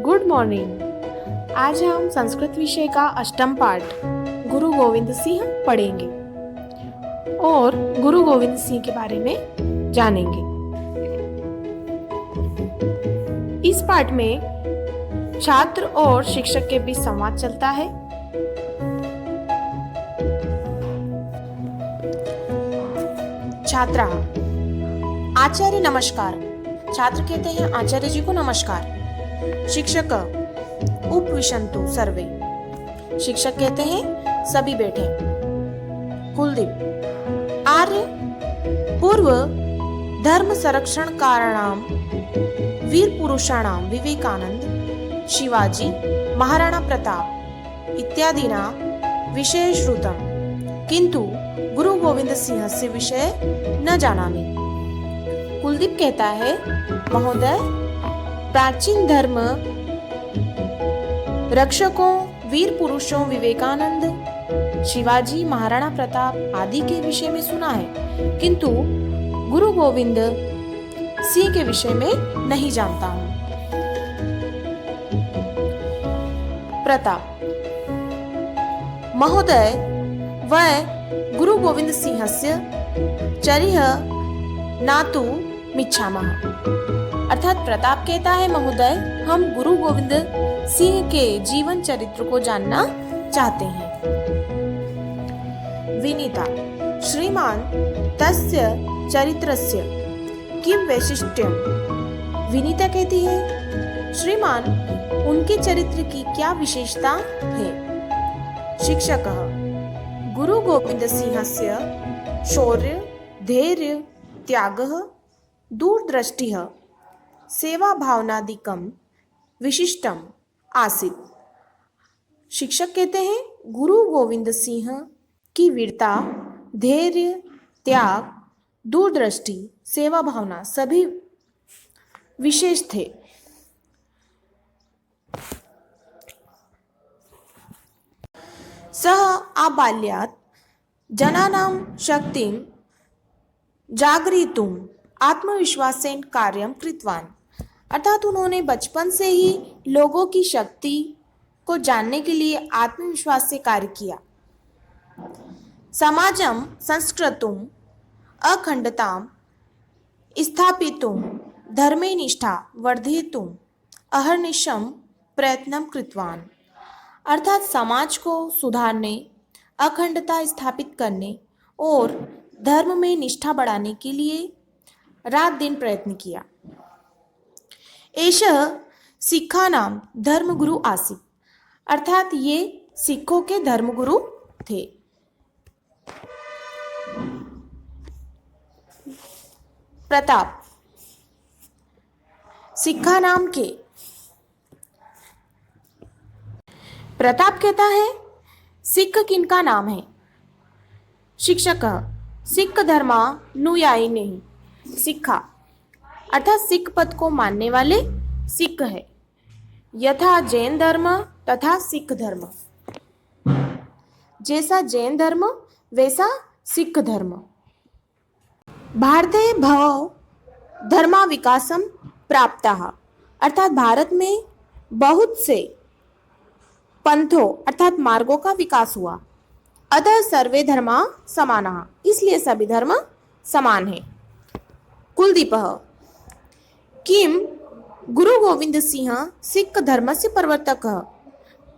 Good morning. आज हम संस्कृत विषय का अष्टम पाठ गुरु गोविंद सिंह पढ़ेंगे और गुरु गोविंद सिंह के बारे में जानेंगे। इस पाठ में छात्र और शिक्षक के बीच संवाद चलता है। छात्रा: आचार्य नमस्कार। छात्र कहते हैं आचार्य जी को नमस्कार। शिक्षक: उपविशन्तु सर्वे। शिक्षक कहते हैं सभी बैठे। कुलदीप: आर्य पूर्व धर्म संरक्षण कारणाम वीर पुरुषाणाम विवेकानंद, शिवाजी, महाराणा प्रताप इत्यादिना विषय श्रुतम, किंतु गुरु गोविंद सिंहस्य विषय न जानामि। कुलदीप कहता है महोदय, प्राचीन धर्म रक्षकों वीर पुरुषों विवेकानंद, शिवाजी, महाराणा प्रताप आदि के विषय में सुना है, किंतु गुरु गोविंद सिंह के विषय में नहीं जानता हूं। प्रताप: महोदय, वह गुरु गोविंद सिंहस्य चरिह नातु मिच्छामः। अर्थात प्रताप कहता है महोदय, हम गुरु गोविंद सिंह के जीवन चरित्र को जानना चाहते हैं। विनीता: श्रीमान तस्य चरित्रस्य किम वैशिष्ट्यम। विनीता कहती है श्रीमान, उनके चरित्र की क्या विशेषता है। शिक्षकः: गुरु गोविंद सिंहस्य शौर्य, धैर्य, त्यागः, दूरदृष्टिः, सेवा भावनादिकम विशिष्टम आसीत्। शिक्षक कहते हैं गुरु गोविंद सिंह की वीरता, धैर्य, त्याग, दूरदृष्टि, सेवा भावना सभी विशेष थे। सः आबाल्यात् जनानां शक्तिं जागरितुं आत्मविश्वासेन कार्यं कृतवान्। अर्थात उन्होंने बचपन से ही लोगों की शक्ति को जानने के लिए आत्मविश्वास से कार्य किया। समाजं संस्कृतुम् अखंडतां स्थापितुं धर्मे निष्ठा वर्धयितुम् अहर्निशं प्रयत्नं कृतवान्। अर्थात समाज को सुधारने, अखंडता स्थापित करने और धर्म में निष्ठा बढ़ाने के लिए रात दिन प्रयत्न किया। एषः सिक्खानां धर्मगुरु आसीत्। अर्थात ये सिखों के धर्मगुरु थे। प्रताप: सिक्खानाम के। प्रताप कहता है सिख किनका नाम है। शिक्षक: सिख धर्मानुयायिनः। सिक्खा अर्थात सिख पद को मानने वाले सिख है। यथा जैन धर्म तथा सिख धर्म। जैसा जैन धर्म वैसा सिख धर्म। भारते भव धर्मा विकासम प्राप्तः। अर्थात भारत में बहुत से पंथों अर्थात मार्गों का विकास हुआ। अतः सर्वे धर्मा समानः, इसलिए सभी धर्म समान है। कुलदीपः: किम गुरु गोविंद सिंह सिख धर्मस्य प्रवर्तकः।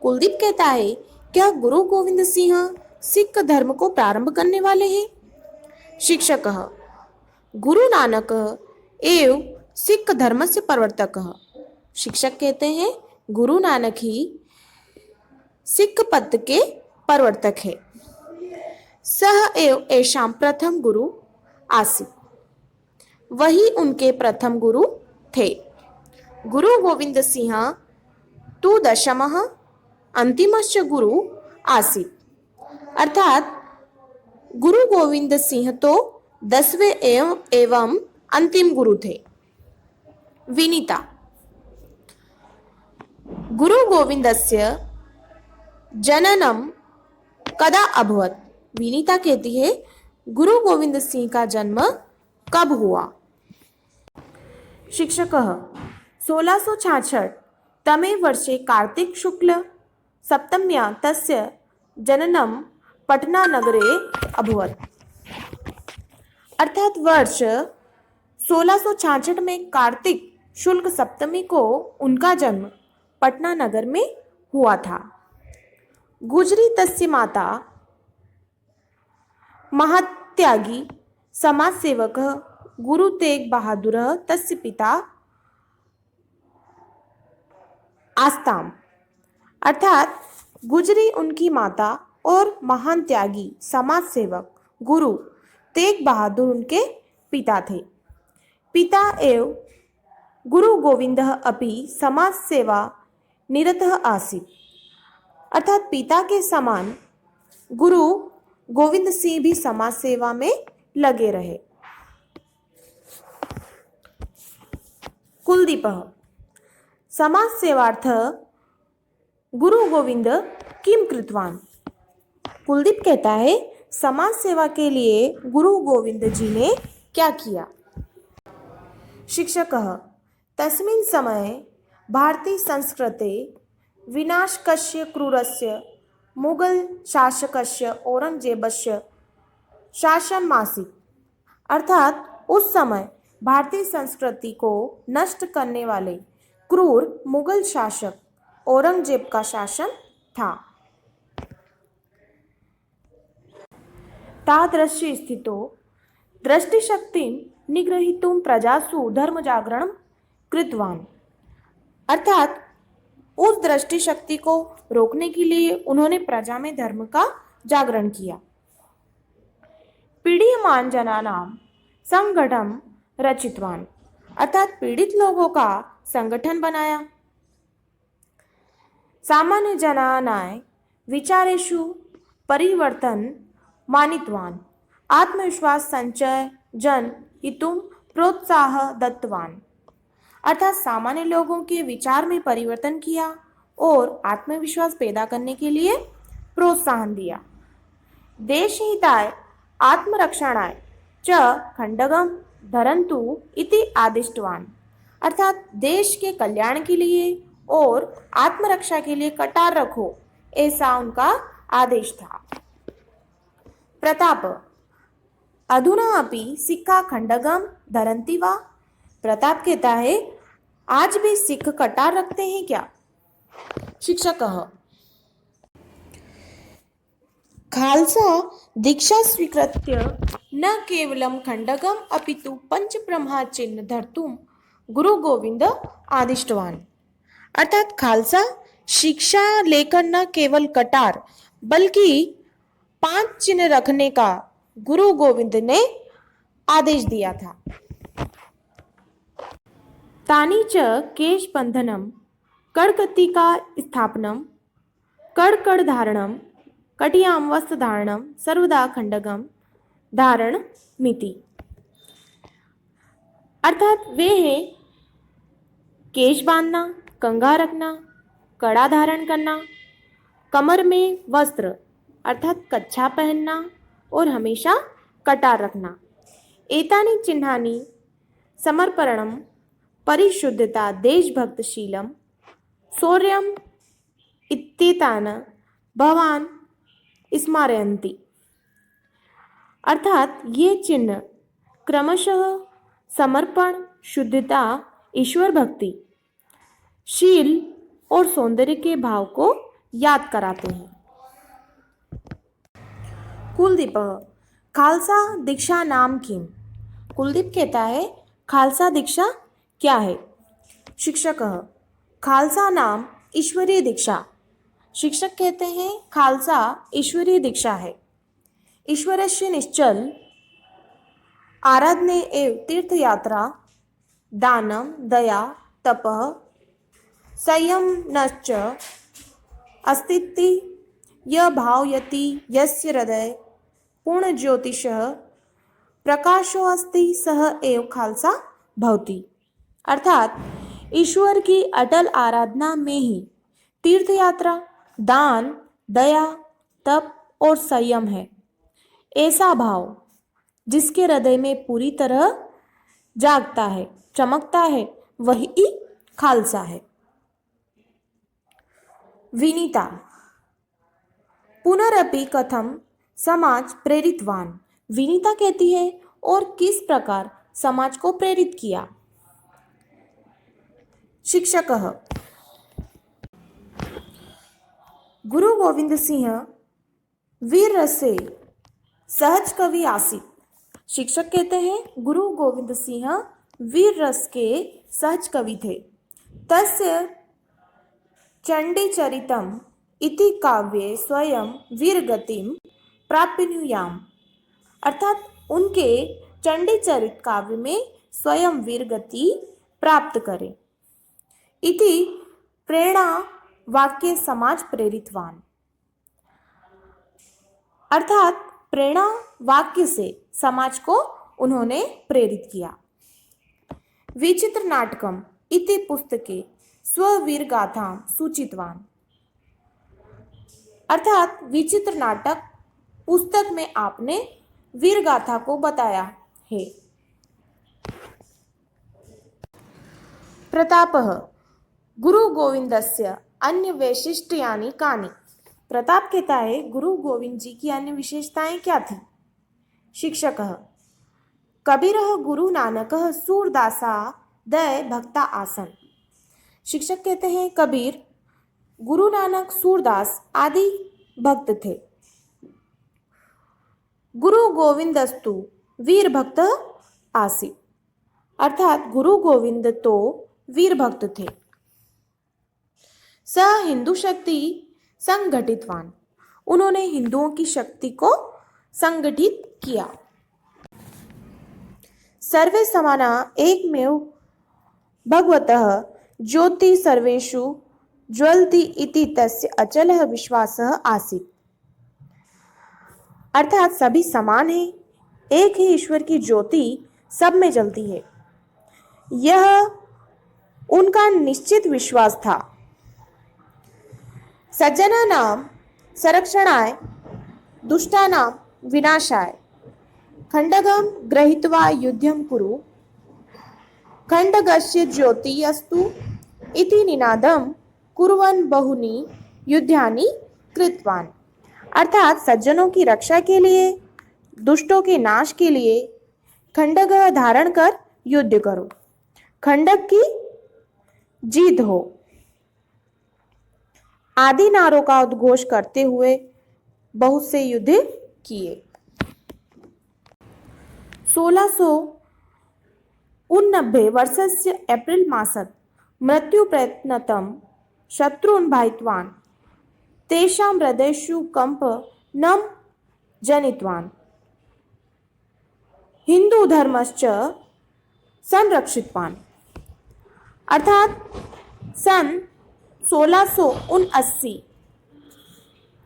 कुलदीप कहता है क्या गुरु गोविंद सिंह सिख धर्म को प्रारंभ करने वाले हैं। शिक्षकः: गुरु नानक एव सिख धर्मस्य प्रवर्तकः। शिक्षक कहते हैं गुरु नानक ही सिख पद के प्रवर्तक है। सह एव एषां प्रथम गुरु आसीत्। वही उनके प्रथम गुरु थे। गुरु गोविंद सिंह तु दशमः अंतिमश्च गुरु आसीत्। अर्थात गुरु गोविंद सिंह तो 10वें एवं अंतिम गुरु थे। विनीता: गुरु गोविंदस्य जननम कदा अभवत्। विनीता कहती है गुरु गोविंद सिंह का जन्म कब हुआ। शिक्षकः: 1666 तमे वर्षे कार्तिक शुक्ल सप्तम्या तस्य जननं पटनानगरे अभवत्। अर्थात वर्ष 1666 में कार्तिक शुक्ल सप्तमी को उनका जन्म पटना नगर में हुआ था। गुजरी तस्य माता महात्यागी समाजसेवक गुरु तेग बहादुर तस्य पिता आस्ताम। अर्थात गुजरी उनकी माता और महान त्यागी समाज सेवक गुरु तेग बहादुर उनके पिता थे। पिता एवं गुरु गोविंदः अपि समाज सेवा निरतः आसीत्। अर्थात पिता के समान गुरु गोविंद सिंह भी समाज सेवा में लगे रहे। कुलदीपः समाज सेवार्थ गुरु गोविंद किम कृतवान। कुलदीप कहता है समाज सेवा के लिए गुरु गोविंद जी ने क्या किया। शिक्षकः तस्मिन् समये भारतीय संस्कृते विनाशकस्य क्रूरस्य मुगल शासकस्य औरंगजेबस्य शासनमासीत्। अर्थात उस समय भारतीय संस्कृति को नष्ट करने वाले क्रूर मुगल शासक औरंगजेब का शासन था। तादृशी स्थितो दृष्टिशक्तिं निग्रहीतुं प्रजासु धर्मजागरणं कृतवान। अर्थात उस दृष्टि शक्ति को रोकने के लिए उन्होंने प्रजा में धर्म का जागरण किया। पीड़ियमान जनानां संगठन रचितवान। अर्थात पीड़ित लोगों का संगठन बनाया। सामान्य जनानां विचारेषु परिवर्तन मानितवान। आत्मविश्वास संचय जन हितुं प्रोत्साह दत्तवान। अर्थात सामान्य लोगों के विचार में परिवर्तन किया और आत्मविश्वास पैदा करने के लिए प्रोत्साहन दिया। देशहिताय आत्मरक्षणाय च खंडगम धरन्तु इति आदिष्टवान। अर्थात देश के कल्याण के लिए और आत्मरक्षा के लिए कटार रखो, ऐसा उनका आदेश था। प्रताप अधुना अपि सिक्खा खंडगम धरन्ति वा। प्रताप कहता है आज भी सिख कटार रखते हैं क्या। शिक्षकः खालसा दीक्षा स्वीकृत्य न केवलं खंडगम अपितु पंचब्रह्मा चिन्ह धर्तुं गुरु गोविंद आदिष्टवान। अर्थात खालसा शिक्षा लेकर न केवल कटार बल्कि 5 चिन्ह रखने का गुरु गोविंद ने आदेश दिया था। तानि च केशबंधनम कड़कटिका स्थापनम कड़कड़धारणम कटियां वस्त्रधारणम सर्वदा खंडगम धारण मिति। अर्थात वे है केश बांधना, कंघा रखना, कड़ा धारण करना, कमर में वस्त्र अर्थात कच्छा पहनना और हमेशा कटार रखना। एतानि चिन्हानि समर्पणम परिशुद्धता देशभक्तशीलम शौर्यम इत्येतान भवान स्मारयन्ति। अर्थात ये चिन्ह क्रमशः समर्पण, शुद्धता, ईश्वर भक्ति, शील और सौंदर्य के भाव को याद कराते हैं। कुलदीप खालसा दीक्षा नाम किम। कुलदीप कहता है खालसा दीक्षा क्या है। शिक्षक खालसा नाम ईश्वरीय दीक्षा। शिक्षक कहते हैं खालसा ईश्वरीय दीक्षा है। ईश्वरस्य निश्चल आराधने एवं तीर्थयात्रा दानम दया तपः संयमश्च अस्तीति य भावयति यस्य हृदय पूर्ण ज्योतिषः प्रकाशो अस्ति सह एव खालसा भवति। अर्थात ईश्वर की अटल आराधना में ही तीर्थ यात्रा, दान, दया, तप और संयम है। ऐसा भाव जिसके हृदय में पूरी तरह जागता है, चमकता है, वही खालसा है। विनीता पुनरपि कथम समाज प्रेरितवान। विनीता कहती है और किस प्रकार समाज को प्रेरित किया। शिक्षकः गुरु गोविंद सिंह वीर रसे सहज कवि आसीत। शिक्षक कहते हैं गुरु गोविंद सिंह वीर रस के सहज कवि थे। तस्य चंडीचरितम इति काव्ये स्वयं वीरगतिम प्राप्नुयाम। अर्थात उनके चंडीचरित काव्य में स्वयं वीरगति प्राप्त करें। इति प्रेरणा वाक्य समाज प्रेरितवान। अर्थात प्रेरणा वाक्य से समाज को उन्होंने प्रेरित किया। विचित्र नाटकम इति पुस्तके स्ववीर गाथा सूचितवान। अर्थात विचित्र नाटक पुस्तक में आपने वीर गाथा को बताया है। प्रतापः गुरु गोविंदस्य अन्य वैशिष्ट्यानि कानि। प्रताप कहता है गुरु गोविंद जी की अन्य विशेषताएं क्या थी। शिक्षकः कबीरः गुरु नानकः सूरदासा दय भक्ता आसन। शिक्षक कहते हैं कबीर गुरु नानक सूरदास आदि भक्त थे। गुरु गोविंदस्तु वीर भक्त आसी। अर्थात गुरु गोविंद तो वीर भक्त थे। स हिंदू शक्ति संगठितवान। उन्होंने हिंदुओं की शक्ति को संगठित किया। सर्वे समाना एकमेव भगवतः ज्योति सर्वेषु ज्वलति इति तस्य अचलः विश्वासः आसीत्। अर्थात सभी समान हैं, एक ही ईश्वर की ज्योति सब में जलती है, यह उनका निश्चित विश्वास था। सज्जनानां संरक्षणाय दुष्टानां विनाशाय खंडगं गृहीत्वा युद्धं कुरु खंडगस्य ज्योतिरस्तु इति निनादं कुर्वन् बहुनि युद्धानि कृतवान। अर्थात सज्जनों की रक्षा के लिए दुष्टों के नाश के लिए खंडग धारण कर युद्ध करो, खंडक की जीत हो आदि नारों का उद्घोष करते हुए बहुत से युद्ध किए। 1689 वर्षस्य एप्रिल मासत मृत्यु प्रयत्नतम शत्रून् भायितवान् तेषां हृदयेषु कंपनं जनितवान् हिंदू धर्मश्च संरक्षितवान्। अर्थात सन 1679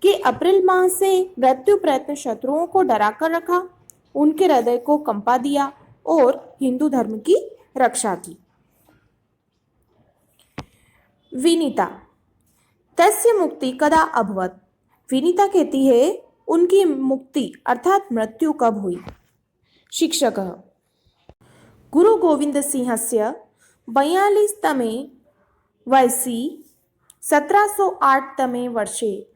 के अप्रैल माह से मृत्यु प्रयत्न शत्रुओं को डराकर रखा, उनके हृदय को कंपा दिया और हिंदू धर्म की रक्षा की। विनीता तस्य मुक्ति कदा अभवत। विनीता कहती है उनकी मुक्ति अर्थात मृत्यु कब हुई। शिक्षकः गुरु गोविंद सिंहस्य 42 तमे वयसि 1708 तमे वर्षे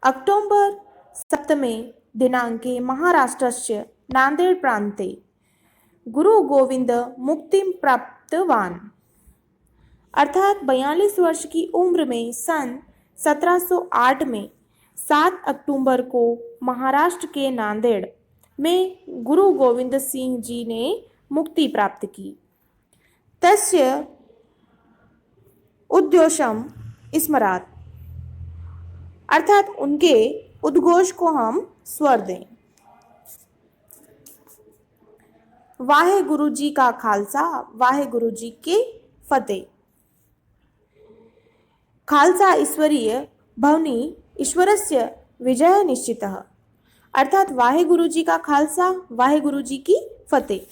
अक्टोबर 7 दिनांके महाराष्ट्रस्य नांदेड़ प्रान्ते गुरु गोविंद मुक्तिं प्राप्तवान्। अर्थात 42 वर्ष की उम्र में सन 1708 में 7 अक्टूबर को महाराष्ट्र के नांदेड़ में गुरु गोविंद सिंह जी ने मुक्ति प्राप्त की। तस्य उद्घोषम स्मरात। अर्थात उनके उद्घोष को हम स्वर दें। वाहे गुरु जी का खालसा, वाहे गुरु जी की फतेह। खालसा ईश्वरीय भवनी ईश्वरस्य विजय निश्चितः। अर्थात वाहे गुरु जी का खालसा, वाहे गुरु जी की फतेह।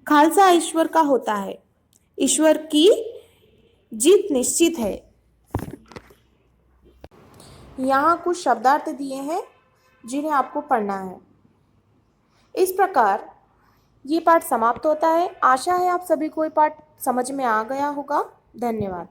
खालसा ईश्वर का होता है, ईश्वर की जीत निश्चित है। यहाँ कुछ शब्दार्थ दिए हैं जिन्हें आपको पढ़ना है। इस प्रकार ये पाठ समाप्त होता है। आशा है आप सभी को ये पाठ समझ में आ गया होगा। धन्यवाद।